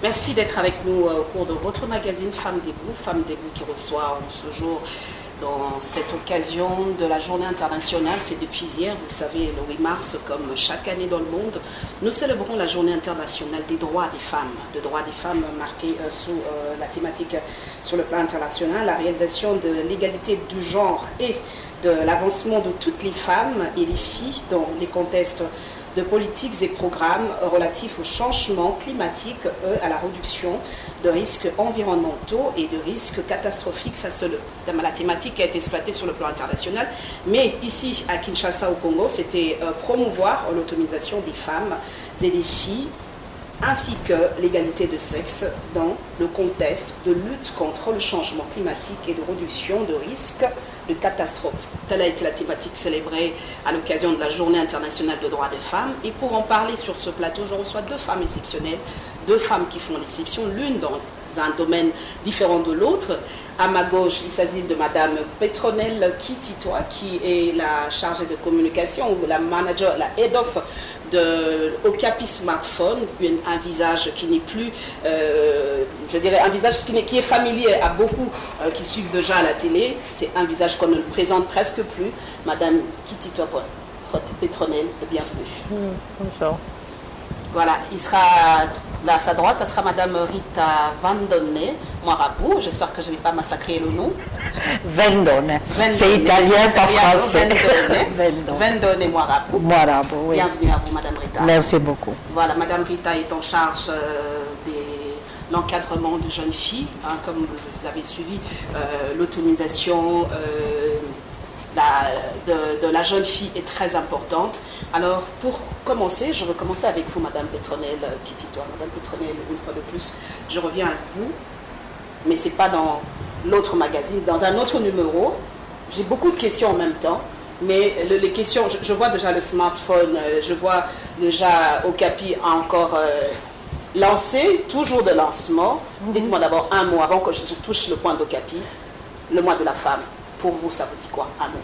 Merci d'être avec nous au cours de votre magazine Femmes Debout qui reçoit en ce jour, dans cette occasion de la journée internationale. C'est depuis hier, vous le savez, le 8 mars, comme chaque année dans le monde, nous célébrons la journée internationale des droits des femmes. De droits des femmes marqués sous la thématique sur le plan international, la réalisation de l'égalité du genre et de l'avancement de toutes les femmes et les filles dans les contextes de politiques et programmes relatifs au changement climatique et à la réduction de risques environnementaux et de risques catastrophiques. Ça, c'est la thématique qui a été exploitée sur le plan international. Mais ici, à Kinshasa, au Congo, c'était promouvoir l'autonomisation des femmes et des filles ainsi que l'égalité de sexe dans le contexte de lutte contre le changement climatique et de réduction de risques de catastrophes. Telle a été la thématique célébrée à l'occasion de la Journée internationale des droits des femmes. Et pour en parler sur ce plateau, je reçois deux femmes exceptionnelles, deux femmes qui font l'exception, l'une dans un domaine différent de l'autre. À ma gauche, il s'agit de Madame Petronelle Kititoa, qui est la chargée de communication, ou la manager, la head of de Okapi Smartphone, un visage qui n'est plus, je dirais, un visage qui est familier à beaucoup qui suivent déjà à la télé. C'est un visage qu'on ne présente presque plus. Madame Kititoa Petronelle, bienvenue. Bonjour. Voilà, il sera là à sa droite, ça sera Madame Rita Vendone Moirabou. J'espère que je ne vais pas massacrer le nom. Vendone. C'est italien, pas français. Vendone Moirabou. Moirabou, oui. Bienvenue à vous, Madame Rita. Merci beaucoup. Voilà, Madame Rita est en charge de l'encadrement de jeunes filles, hein, comme vous l'avez suivi, l'autonomisation de la jeune fille est très importante. Alors, pour commencer, je veux commencer avec vous, Madame Petronelle Kititoa. Madame Petronelle, une fois de plus, je reviens à vous, mais ce n'est pas dans l'autre magazine, dans un autre numéro. J'ai beaucoup de questions en même temps, mais les questions, je vois déjà le smartphone, je vois déjà Okapi a encore lancé, toujours de lancement. Dites-moi d'abord un mot, avant que je touche le point d'Okapi, le mois de la femme. Pour vous, ça vous dit quoi, un mot?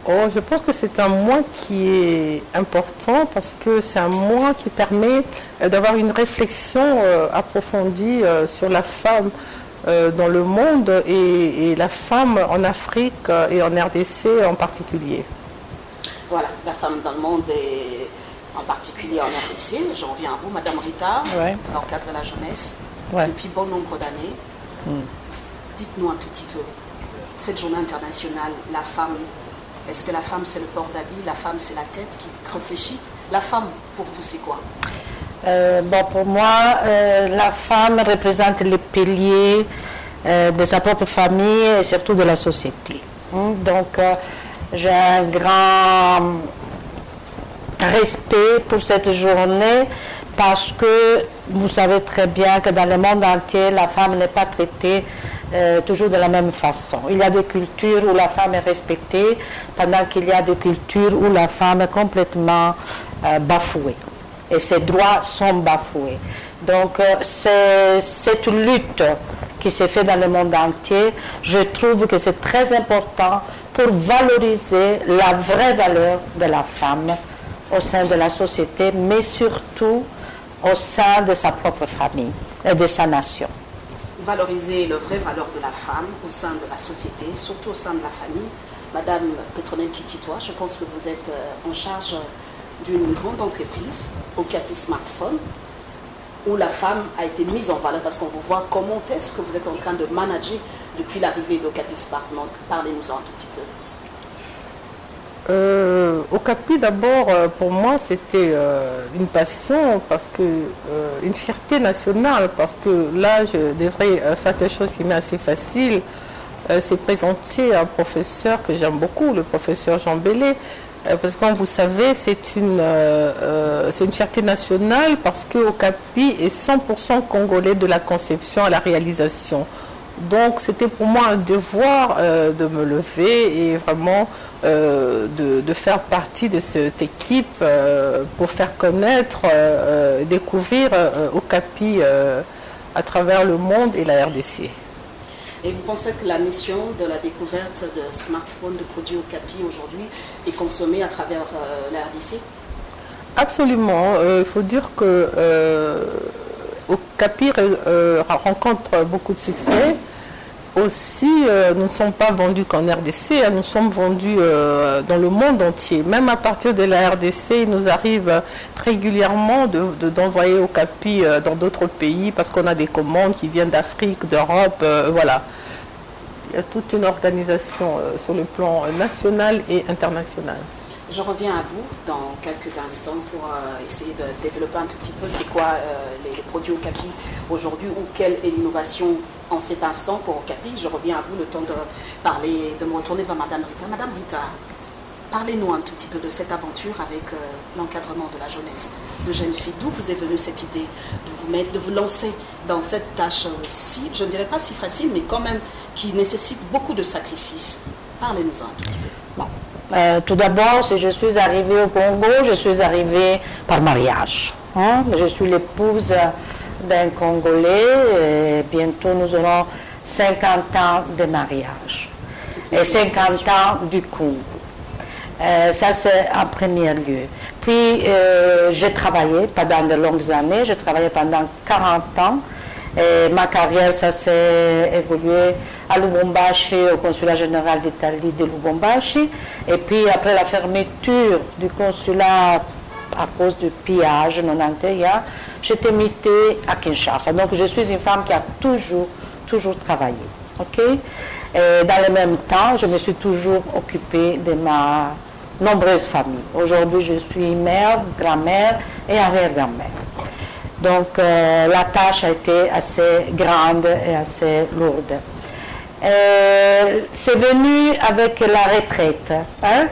Oh, je pense que c'est un mois qui est important parce que c'est un mois qui permet d'avoir une réflexion approfondie sur la femme dans le monde et la femme en Afrique et en RDC en particulier. Voilà, la femme dans le monde et en particulier en RDC. J'en reviens à vous, Madame Rita, Ouais. vous encadrez la jeunesse Ouais. depuis bon nombre d'années. Dites-nous un tout petit peu, cette journée internationale, la femme, est-ce que la femme c'est le port d'habit, la femme c'est la tête qui réfléchit? La femme, pour vous, c'est quoi? Bon, pour moi, la femme représente les piliers de sa propre famille et surtout de la société. Donc, j'ai un grand respect pour cette journée parce que vous savez très bien que dans le monde entier, la femme n'est pas traitée toujours de la même façon. Il y a des cultures où la femme est respectée, pendant qu'il y a des cultures où la femme est complètement bafouée. Et ses droits sont bafoués. Donc, c'est cette lutte qui s'est faite dans le monde entier. Je trouve que c'est très important pour valoriser la vraie valeur de la femme au sein de la société, mais surtout au sein de sa propre famille et de sa nation. Valoriser la vraie valeur de la femme au sein de la société, surtout au sein de la famille. Madame Petronelle Kititoa, je pense que vous êtes en charge d'une grande entreprise, Okapi Smartphone, où la femme a été mise en valeur parce qu'on vous voit comment est-ce que vous êtes en train de manager depuis l'arrivée d'Okapi Smartphone. Parlez-nous un tout petit peu. Okapi, d'abord, pour moi, c'était une passion, parce que une fierté nationale, parce que là, je devrais faire quelque chose qui m'est assez facile. C'est présenter un professeur que j'aime beaucoup, le professeur Jean Bellé, parce que comme vous savez, c'est une fierté nationale, parce que Okapi est 100% congolais de la conception à la réalisation. Donc, c'était pour moi un devoir de me lever et vraiment de faire partie de cette équipe pour faire connaître, découvrir Okapi à travers le monde et la RDC. Et vous pensez que la mission de la découverte de smartphones, de produits Okapi aujourd'hui est consommée à travers la RDC? Absolument. Il faut dire que Capi rencontre beaucoup de succès. Aussi, nous ne sommes pas vendus qu'en RDC, nous sommes vendus dans le monde entier. Même à partir de la RDC, il nous arrive régulièrement d'envoyer au Capi dans d'autres pays parce qu'on a des commandes qui viennent d'Afrique, d'Europe, voilà. Il y a toute une organisation sur le plan national et international. Je reviens à vous dans quelques instants pour essayer de développer un tout petit peu c'est quoi les produits Okapi aujourd'hui ou quelle est l'innovation en cet instant pour Okapi. Je reviens à vous le temps de parler, de me retourner vers Madame Rita. Madame Rita, parlez-nous un tout petit peu de cette aventure avec l'encadrement de la jeunesse, de jeunes filles. D'où vous est venue cette idée de vous lancer dans cette tâche si, je ne dirais pas si facile, mais quand même qui nécessite beaucoup de sacrifices. Parlez-nous un tout petit peu. Bon. Tout d'abord, si je suis arrivée au Congo, je suis arrivée par mariage. Hein? Je suis l'épouse d'un Congolais et bientôt nous aurons 50 ans de mariage et 50 ans du Congo. Ça, c'est en premier lieu. Puis, j'ai travaillé pendant de longues années, j'ai travaillé pendant 40 ans. Et ma carrière, ça s'est évolué à Lubumbashi, au consulat général d'Italie de Lubumbashi. Et puis après la fermeture du consulat à cause du pillage 91, j'étais mutée à Kinshasa. Donc je suis une femme qui a toujours travaillé. Okay? Et dans le même temps, je me suis toujours occupée de ma nombreuse famille. Aujourd'hui, je suis mère, grand-mère et arrière-grand-mère. Donc la tâche a été assez grande et assez lourde. C'est venu avec la retraite. Hein?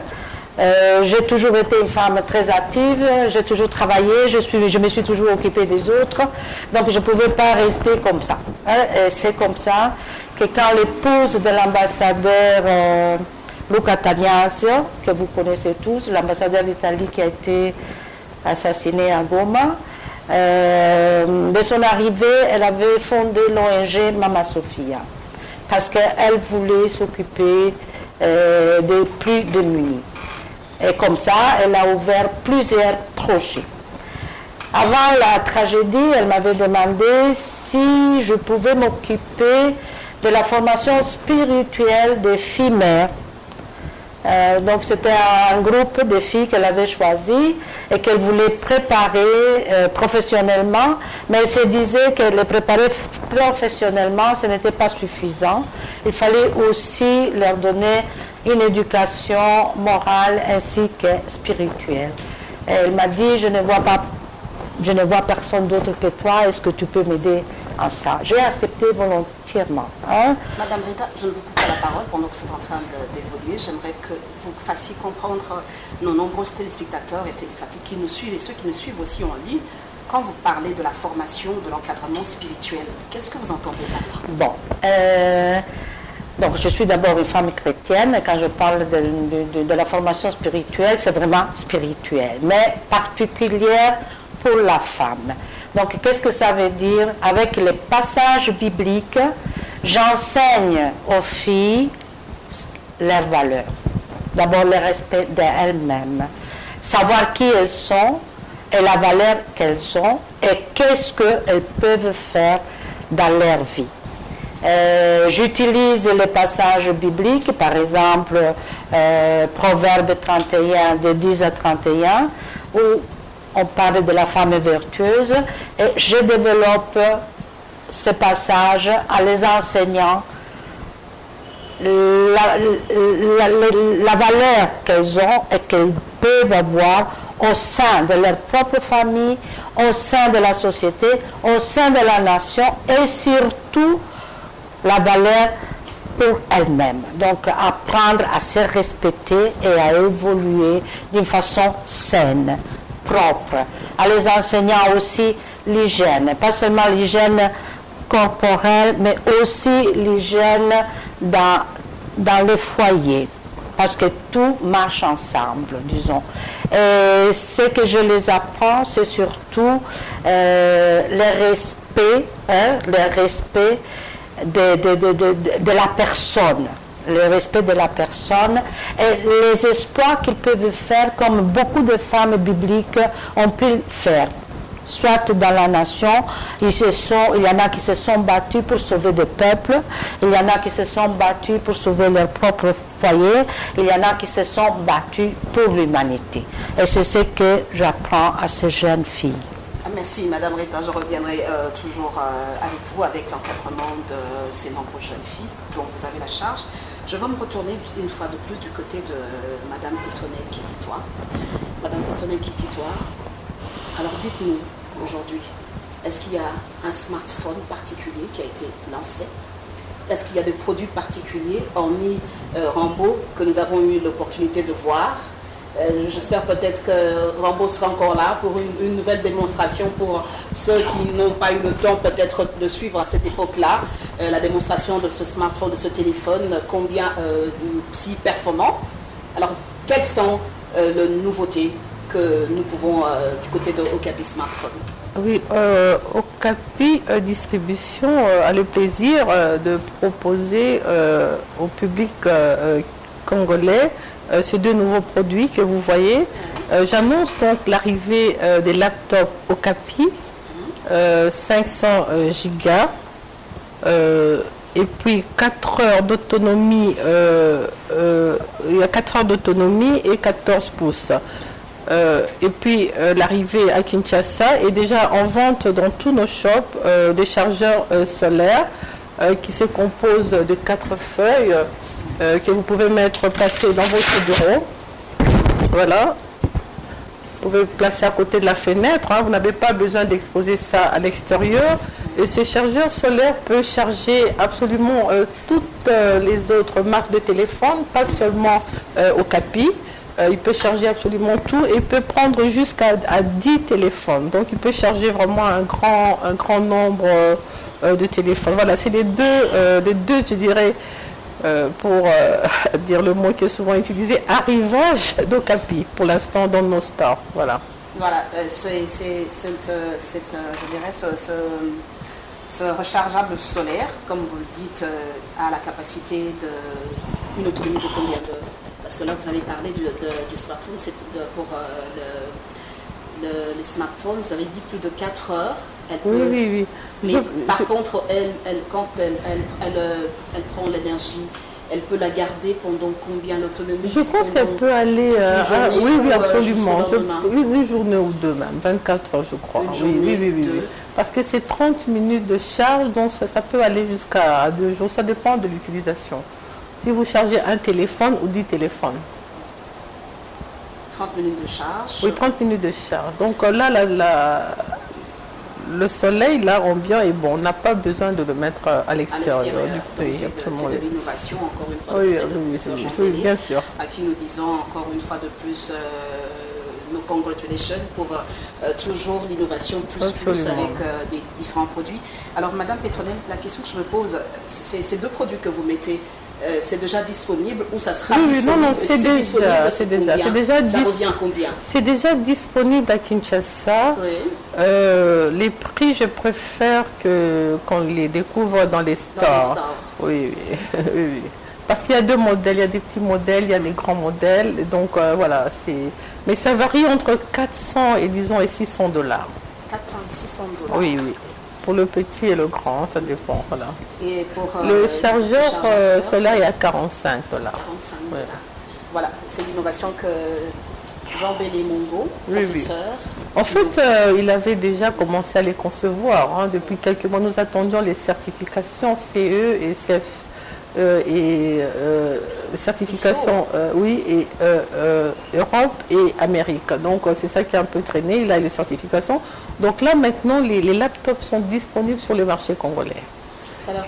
J'ai toujours été une femme très active, j'ai toujours travaillé, je me suis toujours occupée des autres, donc je ne pouvais pas rester comme ça. Hein? Et c'est comme ça que quand l'épouse de l'ambassadeur Luca Tagnasio, que vous connaissez tous, l'ambassadeur d'Italie qui a été assassiné à Goma, de son arrivée, elle avait fondé l'ONG Mama Sofia parce qu'elle voulait s'occuper des plus démunis. Et comme ça, elle a ouvert plusieurs projets. Avant la tragédie, elle m'avait demandé si je pouvais m'occuper de la formation spirituelle des filles mères. Donc c'était un groupe de filles qu'elle avait choisi et qu'elle voulait préparer professionnellement, mais elle se disait que les préparer professionnellement, ce n'était pas suffisant. Il fallait aussi leur donner une éducation morale ainsi que spirituelle. Et elle m'a dit, je ne vois personne d'autre que toi, est-ce que tu peux m'aider en ça? J'ai accepté volontairement. Hein? Madame Rita, je ne vous coupe pas la parole pendant que c'est en train d'évoluer. J'aimerais que vous fassiez comprendre nos nombreux téléspectateurs et téléspectatrices qui nous suivent et ceux qui nous suivent aussi en ligne. Quand vous parlez de la formation, de l'encadrement spirituel, qu'est-ce que vous entendez par là? Bon, donc je suis d'abord une femme chrétienne et quand je parle de la formation spirituelle, c'est vraiment spirituel, mais particulière pour la femme. Donc qu'est-ce que ça veut dire? Avec les passages bibliques, j'enseigne aux filles leurs valeurs. D'abord le respect d'elles-mêmes, savoir qui elles sont et la valeur qu'elles ont et qu'est-ce qu'elles peuvent faire dans leur vie. J'utilise les passages bibliques, par exemple Proverbe 31, de 10 à 31, où on parle de la femme vertueuse, et je développe ces passages en les enseignant la valeur qu'elles ont et qu'elles peuvent avoir au sein de leur propre famille, au sein de la société, au sein de la nation et surtout la valeur pour elles-mêmes. Donc apprendre à se respecter et à évoluer d'une façon saine, propre, en les enseignant aussi l'hygiène, pas seulement l'hygiène corporelle, mais aussi l'hygiène dans le foyer, parce que tout marche ensemble, disons. Et ce que je les apprends, c'est surtout le respect, le respect de la personne, le respect de la personne et les exploits qu'ils peuvent faire comme beaucoup de femmes bibliques ont pu faire. soit dans la nation, il y en a qui se sont battus pour sauver des peuples, il y en a qui se sont battus pour sauver leur propre foyer, il y en a qui se sont battus pour l'humanité. Et c'est ce que j'apprends à ces jeunes filles. Merci Madame Rita, je reviendrai toujours avec vous avec l'encadrement de ces nombreuses jeunes filles dont vous avez la charge. Je vais me retourner une fois de plus du côté de Madame Pétronelle-Kititois. Madame Pétronelle-Kititois, alors dites-nous aujourd'hui, est-ce qu'il y a un smartphone particulier qui a été lancé? Est-ce qu'il y a des produits particuliers, hormis Rambo, que nous avons eu l'opportunité de voir? J'espère peut-être que Rambo sera encore là pour une nouvelle démonstration pour ceux qui n'ont pas eu le temps peut-être de suivre à cette époque-là la démonstration de ce smartphone, de ce téléphone, combien si performant. Alors, quelles sont les nouveautés que nous pouvons du côté de Okapi Smartphone? Oui, Okapi Distribution a le plaisir de proposer au public congolais ces deux nouveaux produits que vous voyez. J'annonce donc l'arrivée des laptops Okapi, 500 gigas, et puis 4 heures d'autonomie, il y a 4 heures d'autonomie et 14 pouces. Et puis l'arrivée à Kinshasa est déjà en vente dans tous nos shops des chargeurs solaires qui se composent de 4 feuilles que vous pouvez placer dans votre bureau. Voilà. Vous pouvez placer à côté de la fenêtre. Vous n'avez pas besoin d'exposer ça à l'extérieur. Et ce chargeur solaire peut charger absolument toutes les autres marques de téléphone, pas seulement Okapi. Il peut charger absolument tout et il peut prendre jusqu'à 10 téléphones. Donc il peut charger vraiment un grand nombre de téléphones. Voilà, c'est les deux, je dirais, pour dire le mot qui est souvent utilisé, arrivage d'Okapi pour l'instant dans nos stores. Voilà. Voilà, je dirais, ce rechargeable solaire, comme vous le dites, a la capacité d'une autonomie de combien de... Parce que là, vous avez parlé du smartphone, c'est pour les smartphones, vous avez dit plus de 4 heures. Oui. Mais par contre, quand elle prend l'énergie, elle peut la garder pendant combien l'autonomie? Je pense qu'elle peut aller... oui, absolument. Une journée ou deux même, 24 heures je crois. Oui. Parce que c'est 30 minutes de charge, donc ça peut aller jusqu'à 2 jours. Ça dépend de l'utilisation. Si vous chargez un téléphone ou 10 téléphones. 30 minutes de charge. Oui, 30 minutes de charge. Donc là, le soleil, là, ambiant est bon. On n'a pas besoin de le mettre à l'extérieur du pays. C'est de l'innovation, encore une fois. Oui, bien sûr. À qui nous disons encore une fois de plus nos congratulations pour toujours l'innovation plus avec des différents produits. Alors, Madame Pétronelle, la question que je me pose, ces deux produits que vous mettez, c'est déjà disponible ou ça sera disponible? Non, c'est déjà. Ça revient à combien? C'est déjà disponible à Kinshasa. Oui. Les prix, je préfère qu'on les découvre dans les stores. Oui. Parce qu'il y a deux modèles, il y a des petits modèles, il y a des grands modèles. Donc voilà, mais ça varie entre 400 et disons et 600 $. 400 et 600 $. Oui. Pour le petit et le grand, ça dépend. Voilà. Et pour le chargeur solaire est à 45 $. 45 $. Voilà, c'est l'innovation que Jean-Béli Mongo, professeur. En fait, il avait déjà commencé à les concevoir. Depuis quelques mois, nous attendions les certifications CE et CF. Certification Europe et Amérique. Donc c'est ça qui a un peu traîné, il a les certifications. Donc là maintenant les laptops sont disponibles sur le marché congolais. Alors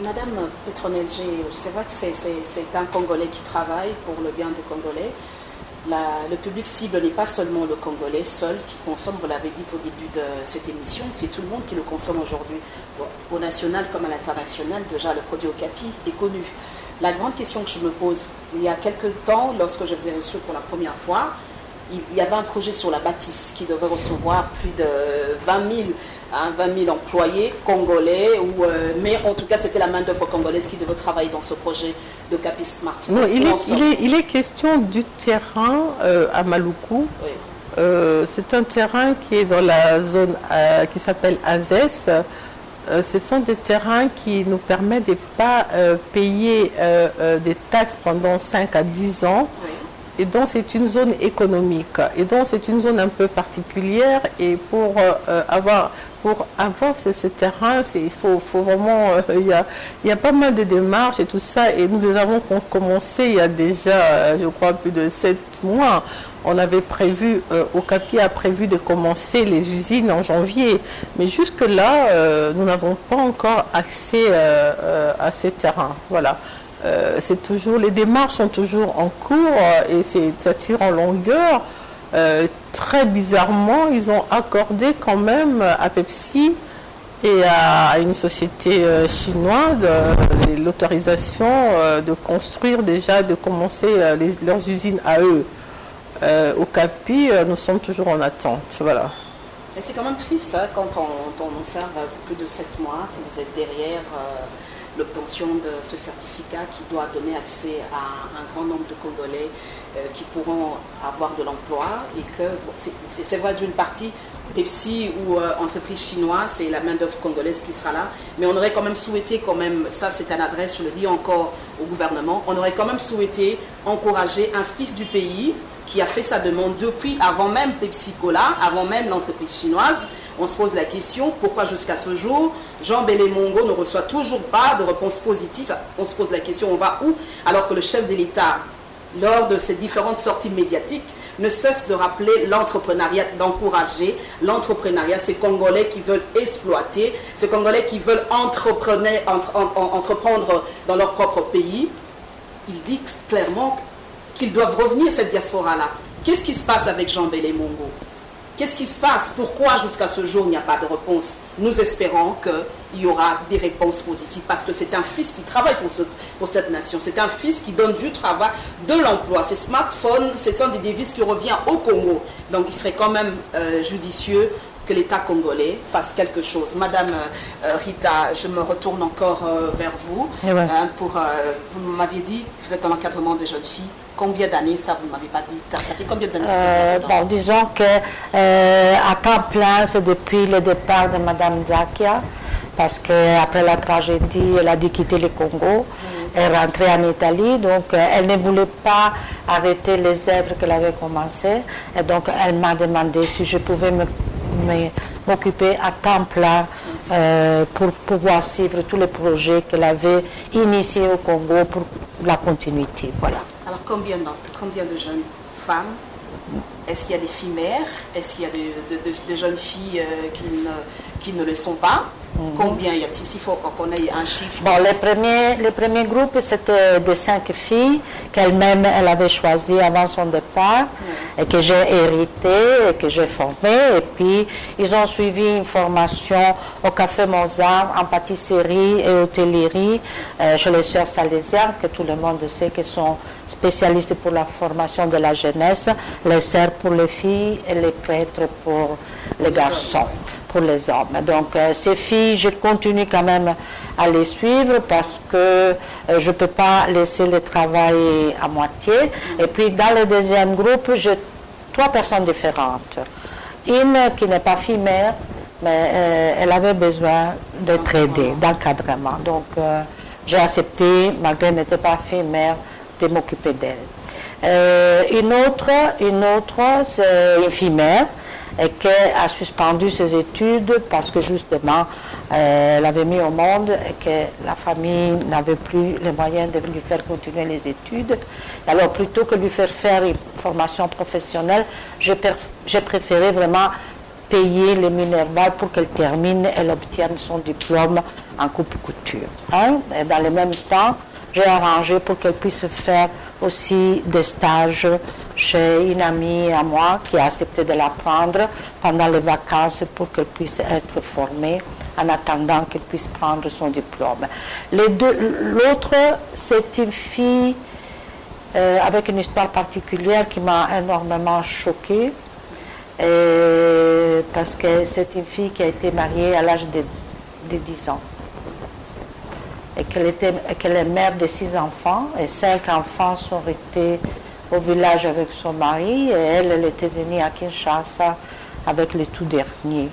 Madame Pétronelle, c'est vrai que c'est un Congolais qui travaille pour le bien des Congolais. Le public cible n'est pas seulement le Congolais seul qui consomme, vous l'avez dit au début de cette émission, c'est tout le monde qui le consomme aujourd'hui. Au national comme à l'international, déjà le produit Okapi est connu. La grande question que je me pose, il y a quelques temps, lorsque je vous ai reçu pour la première fois, il y avait un projet sur la bâtisse qui devait recevoir plus de 20 000 employés congolais, mais en tout cas c'était la main-d'œuvre congolaise qui devait travailler dans ce projet de Okapi Smartphone. Non, il est question du terrain à Maluku. Oui. C'est un terrain qui est dans la zone qui s'appelle AZES. Ce sont des terrains qui nous permettent de ne pas payer des taxes pendant 5 à 10 ans. Oui. Et donc c'est une zone économique. Et donc c'est une zone un peu particulière. Et pour avoir ce terrain, il faut vraiment... Il y a pas mal de démarches et tout ça. Et nous les avons commencé il y a déjà, je crois, plus de 7 mois. On avait prévu, Okapi a prévu de commencer les usines en janvier. Mais jusque-là, nous n'avons pas encore accès à ces terrains. Voilà. C'est toujours, les démarches sont toujours en cours et ça tire en longueur. Très bizarrement, ils ont accordé quand même à Pepsi et à une société chinoise l'autorisation de construire déjà, de commencer leurs usines à eux. Au Capi, nous sommes toujours en attente. Voilà. Et c'est quand même triste hein, quand on observe plus de 7 mois que vous êtes derrière l'obtention de ce certificat qui doit donner accès à un grand nombre de Congolais qui pourront avoir de l'emploi et que bon, c'est vrai d'une partie Pepsi ou entreprise chinoise, c'est la main-d'œuvre congolaise qui sera là, mais on aurait quand même souhaité, ça c'est une adresse, je le dis encore au gouvernement, on aurait quand même souhaité encourager un fils du pays qui a fait sa demande depuis avant même Pepsi Cola, avant même l'entreprise chinoise. On se pose la question, pourquoi jusqu'à ce jour, Jean Bélémongo ne reçoit toujours pas de réponse positive? On se pose la question, on va où? Alors que le chef de l'État, lors de ces différentes sorties médiatiques, ne cesse de rappeler l'entrepreneuriat, d'encourager l'entrepreneuriat, ces Congolais qui veulent exploiter, ces Congolais qui veulent entreprendre dans leur propre pays. Il dit clairement qu'ils doivent revenir, cette diaspora-là. Qu'est-ce qui se passe avec Jean Bélémongo? Qu'est-ce qui se passe? Pourquoi jusqu'à ce jour il n'y a pas de réponse? Nous espérons qu'il y aura des réponses positives parce que c'est un fils qui travaille pour cette nation. C'est un fils qui donne du travail, de l'emploi. Ces smartphones, ce sont des devises qui reviennent au Congo. Donc il serait quand même judicieux que l'État congolais fasse quelque chose. Madame Rita, je me retourne encore vers vous. Ouais. Vous m'aviez dit que vous êtes en encadrement de jeunes filles. Combien d'années, ça vous ne m'avez pas dit? Ça fait combien d'années que vous êtes bon, disons que à temps plein, c'est depuis le départ de Madame Zakia, parce qu'après la tragédie, elle a dû quitter le Congo. Elle est rentrée en Italie, donc elle ne voulait pas arrêter les œuvres qu'elle avait commencées. Et donc elle m'a demandé si je pouvais m'occuper à temps plein pour pouvoir suivre tous les projets qu'elle avait initiés au Congo pour la continuité. Voilà. Alors combien de jeunes femmes? Est-ce qu'il y a des filles mères? Est-ce qu'il y a de jeunes filles qui ne le sont pas? Combien y a-t-il? S'il faut qu'on ait un chiffre. Bon, les premiers groupes, c'était de 5 filles qu'elle-même, elle avait choisies avant son départ et que j'ai hérité et que j'ai formées. Et puis, ils ont suivi une formation au Café Mozart, en pâtisserie et hôtellerie chez les sœurs salésiennes, que tout le monde sait qu'elles sont spécialistes pour la formation de la jeunesse, les sœurs pour les filles et les prêtres pour les garçons. Pour les hommes. Donc ces filles, je continue quand même à les suivre parce que je ne peux pas laisser le travail à moitié. Et puis dans le deuxième groupe, j'ai 3 personnes différentes. Une qui n'est pas fille mère, mais elle avait besoin d'être aidée, d'encadrement. Donc j'ai accepté, malgré qu'elle n'était pas fille mère, de m'occuper d'elle. Une autre, c'est une fille mère, et qui a suspendu ses études parce que justement elle avait mis au monde et que la famille n'avait plus les moyens de lui faire continuer les études. Et alors plutôt que lui faire une formation professionnelle, j'ai préféré vraiment payer le Minerval pour qu'elle termine et elle obtienne son diplôme en coupe-couture. Et dans le même temps, j'ai arrangé pour qu'elle puisse faire aussi des stages chez une amie à moi qui a accepté de la prendre pendant les vacances pour qu'elle puisse être formée en attendant qu'elle puisse prendre son diplôme. L'autre, c'est une fille avec une histoire particulière qui m'a énormément choquée parce que c'est une fille qui a été mariée à l'âge de 10 ans. Et qu'elle est mère de 6 enfants, et 5 enfants sont restés au village avec son mari et elle était venue à Kinshasa avec les tout derniers.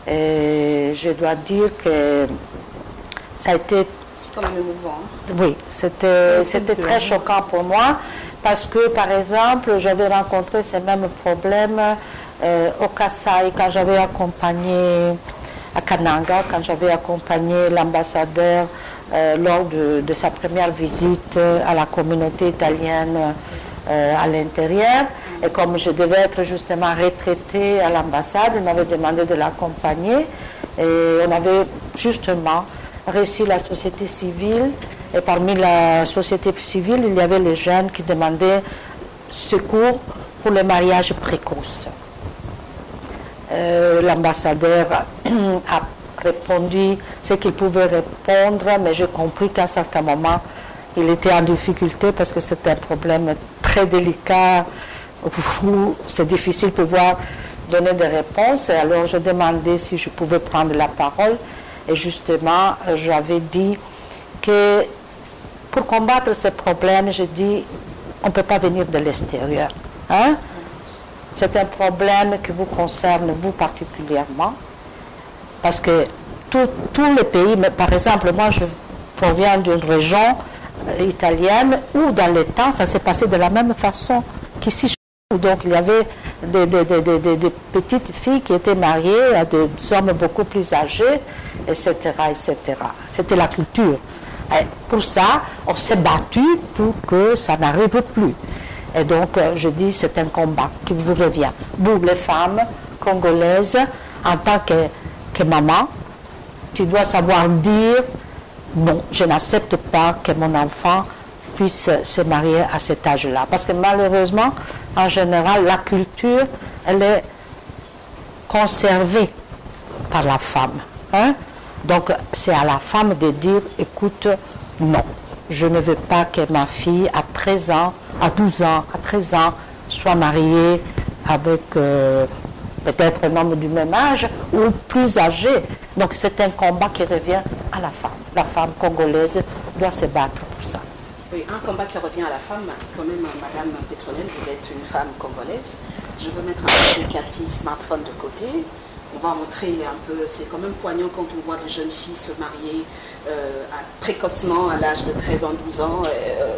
Et je dois dire que ça a été... C'est quand même émouvant. Oui, c'était très choquant pour moi parce que, par exemple, j'avais rencontré ces mêmes problèmes au Kasaï quand j'avais accompagné à Kananga, quand j'avais accompagné l'ambassadeur lors de sa première visite à la communauté italienne à l'intérieur. Et comme je devais être justement retraitée à l'ambassade, il m'avait demandé de l'accompagner. Et on avait justement reçu la société civile. Et parmi la société civile, il y avait les jeunes qui demandaient secours pour le mariage précoce. L'ambassadeur a répondu ce qu'il pouvait répondre, mais j'ai compris qu'à un certain moment, il était en difficulté parce que c'était un problème très délicat où c'est difficile de pouvoir donner des réponses. Et alors, je demandais si je pouvais prendre la parole. Et justement, j'avais dit que pour combattre ces problèmes, je dis, on ne peut pas venir de l'extérieur. Hein? C'est un problème qui vous concerne, vous particulièrement, parce que tous les pays, mais par exemple, moi je proviens d'une région italienne où dans les temps, ça s'est passé de la même façon qu'ici. Donc il y avait des petites filles qui étaient mariées à des hommes beaucoup plus âgés, etc. etc. C'était la culture. Et pour ça, on s'est battu pour que ça n'arrive plus. Et donc, je dis, c'est un combat qui vous revient. Vous, les femmes congolaises, en tant que maman, tu dois savoir dire, non, je n'accepte pas que mon enfant puisse se marier à cet âge-là. Parce que malheureusement, en général, la culture, elle est conservée par la femme. Hein? Donc, c'est à la femme de dire, écoute, non, je ne veux pas que ma fille à 13 ans, à 12 ans, à 13 ans, soit mariée avec peut-être un homme du même âge ou plus âgé. Donc c'est un combat qui revient à la femme. La femme congolaise doit se battre pour ça. Oui, un combat qui revient à la femme, quand même, Madame Petronel, vous êtes une femme congolaise. Je veux mettre un petit smartphone de côté. On va montrer un peu, c'est quand même poignant quand on voit des jeunes filles se marier précocement à l'âge de 13 ans, 12 ans.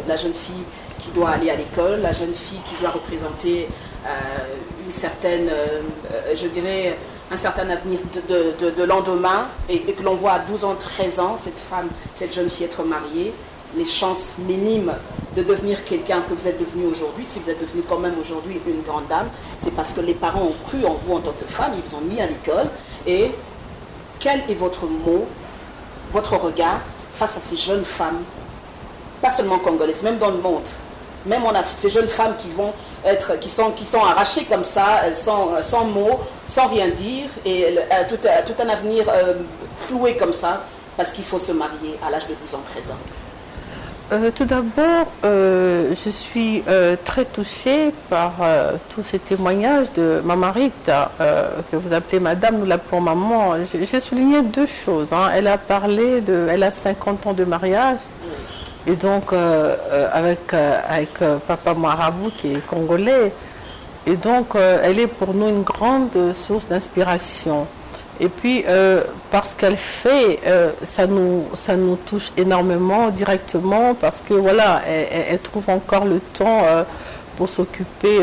La jeune fille qui doit aller à l'école, la jeune fille qui doit représenter une certaine, je dirais, un certain avenir de lendemain, et que l'on voit à 12 ans, 13 ans, cette femme, cette jeune fille être mariée, les chances minimes de devenir quelqu'un que vous êtes devenu aujourd'hui, si vous êtes devenu quand même aujourd'hui une grande dame, c'est parce que les parents ont cru en vous en tant que femme, ils vous ont mis à l'école. Et quel est votre mot, votre regard face à ces jeunes femmes, pas seulement congolaises, même dans le monde, même en Afrique, ces jeunes femmes qui vont être, qui sont arrachées comme ça, sans mots, sans rien dire, et tout un avenir floué comme ça, parce qu'il faut se marier à l'âge de 12 ans, 13 ans. Tout d'abord, je suis très touchée par tous ces témoignages de Mama Rita, que vous appelez madame, nous l'appelons maman. J'ai souligné deux choses. Hein. Elle a parlé elle a 50 ans de mariage, et donc avec Papa Marabout qui est congolais. Et donc, elle est pour nous une grande source d'inspiration. Et puis, parce qu'elle fait, ça nous touche énormément directement, parce que voilà, elle trouve encore le temps pour s'occuper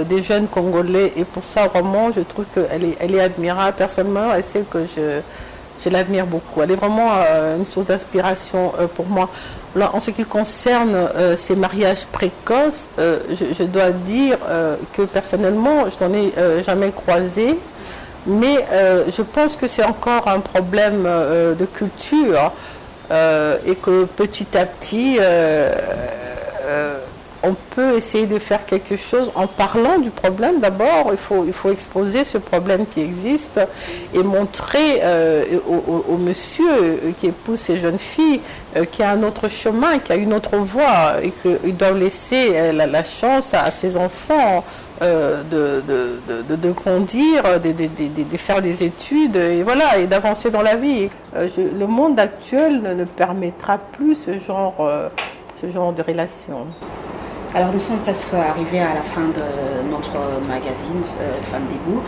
des jeunes Congolais. Et pour ça, vraiment, je trouve qu'elle est admirable. Personnellement, elle sait que je l'admire beaucoup. Elle est vraiment une source d'inspiration pour moi. Là, en ce qui concerne ces mariages précoces, je dois dire que personnellement, je n'en ai jamais croisé. Mais je pense que c'est encore un problème de culture et que petit à petit, on peut essayer de faire quelque chose en parlant du problème. D'abord, il faut exposer ce problème qui existe et montrer au monsieur qui épouse ces jeunes filles qu'il y a un autre chemin, qu'il y a une autre voie et qu'ils doivent laisser la chance à ses enfants de grandir, de faire des études et voilà, et d'avancer dans la vie. Le monde actuel ne permettra plus ce genre de relation. Alors nous sommes presque arrivés à la fin de notre magazine Femmes Debout.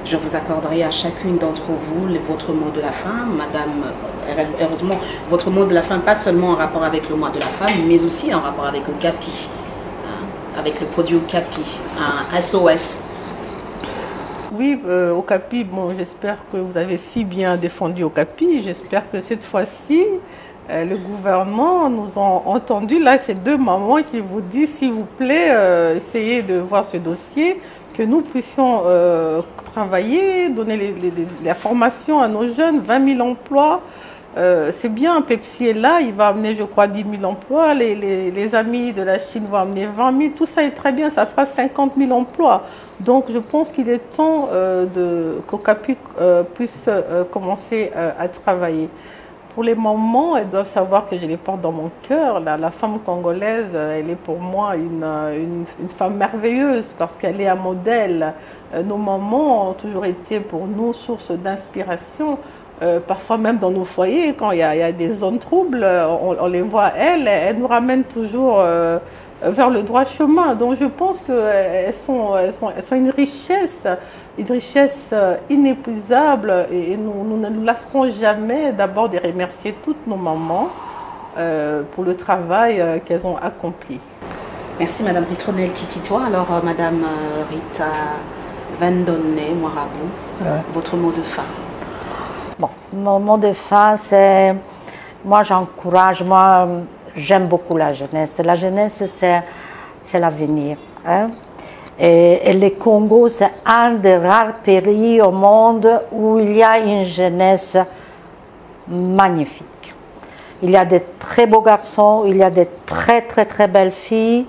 Je vous accorderai à chacune d'entre vous votre mot de la fin. Madame, heureusement, votre mot de la fin, pas seulement en rapport avec le mois de la femme, mais aussi en rapport avec Okapi, avec le produit Okapi, un SOS. Oui, Okapi, bon, j'espère que vous avez si bien défendu Okapi. J'espère que cette fois-ci, le gouvernement nous a entendu. Là, c'est deux mamans qui vous disent, s'il vous plaît, essayez de voir ce dossier, que nous puissions travailler, donner la formation à nos jeunes, 20 000 emplois. C'est bien, Pepsi est là, il va amener, je crois, 10 000 emplois. Les amis de la Chine vont amener 20 000. Tout ça est très bien, ça fera 50 000 emplois. Donc, je pense qu'il est temps qu'Okapi puisse commencer à travailler. Pour les mamans, elles doivent savoir que je les porte dans mon cœur. La femme congolaise, elle est pour moi une femme merveilleuse parce qu'elle est un modèle. Nos mamans ont toujours été pour nous source d'inspiration. Parfois même dans nos foyers, quand il y a des zones troubles, on les voit, elles nous ramènent toujours vers le droit chemin. Donc je pense qu'elles sont une richesse inépuisable et nous ne nous lasserons jamais d'abord de remercier toutes nos mamans pour le travail qu'elles ont accompli. Merci Madame Petronelle Kititoa. Alors Madame Rita Vendonné Moirabou, votre mot de fin. Bon, mon mot de fin, c'est, moi j'encourage, moi j'aime beaucoup la jeunesse. La jeunesse, c'est l'avenir. Hein? Et le Congo, c'est un des rares pays au monde où il y a une jeunesse magnifique. Il y a de très beaux garçons, il y a de très très très belles filles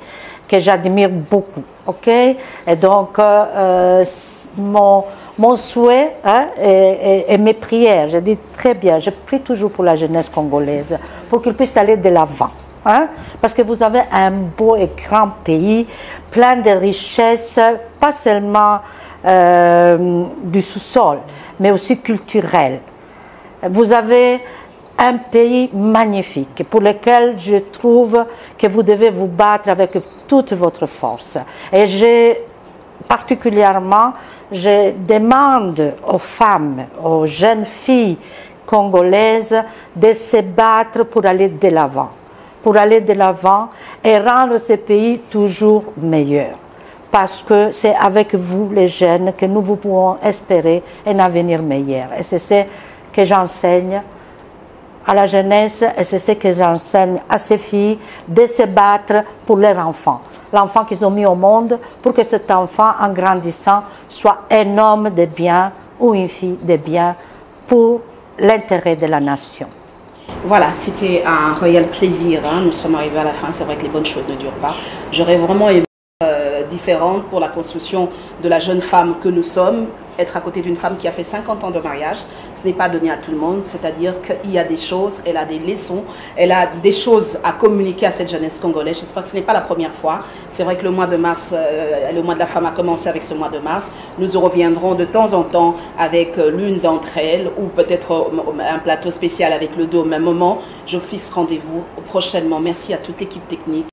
que j'admire beaucoup. Ok? Et donc, mon souhait et mes prières, je dis très bien, je prie toujours pour la jeunesse congolaise, pour qu'ils puissent aller de l'avant. Hein? Parce que vous avez un beau et grand pays, plein de richesses, pas seulement du sous-sol, mais aussi culturelles. Vous avez un pays magnifique pour lequel je trouve que vous devez vous battre avec toute votre force. Et particulièrement, je demande aux femmes, aux jeunes filles congolaises de se battre pour aller de l'avant. Pour aller de l'avant et rendre ce pays toujours meilleur. Parce que c'est avec vous, les jeunes, que nous pouvons espérer un avenir meilleur. Et c'est ce que j'enseigne à la jeunesse et c'est ce que j'enseigne à ces filles, de se battre pour leur enfant. L'enfant qu'ils ont mis au monde, pour que cet enfant, en grandissant, soit un homme de bien ou une fille de bien pour l'intérêt de la nation. Voilà, c'était un réel plaisir. Hein. Nous sommes arrivés à la fin. C'est vrai que les bonnes choses ne durent pas. J'aurais vraiment aimé différente pour la construction de la jeune femme que nous sommes, être à côté d'une femme qui a fait 50 ans de mariage. Ce n'est pas donné à tout le monde, c'est-à-dire qu'il y a des choses, elle a des leçons, elle a des choses à communiquer à cette jeunesse congolaise. J'espère que ce n'est pas la première fois. C'est vrai que le mois de mars, le mois de la femme a commencé avec ce mois de mars. Nous reviendrons de temps en temps avec l'une d'entre elles ou peut-être un plateau spécial avec le deux au même moment. Je vous fixe rendez-vous prochainement. Merci à toute l'équipe technique.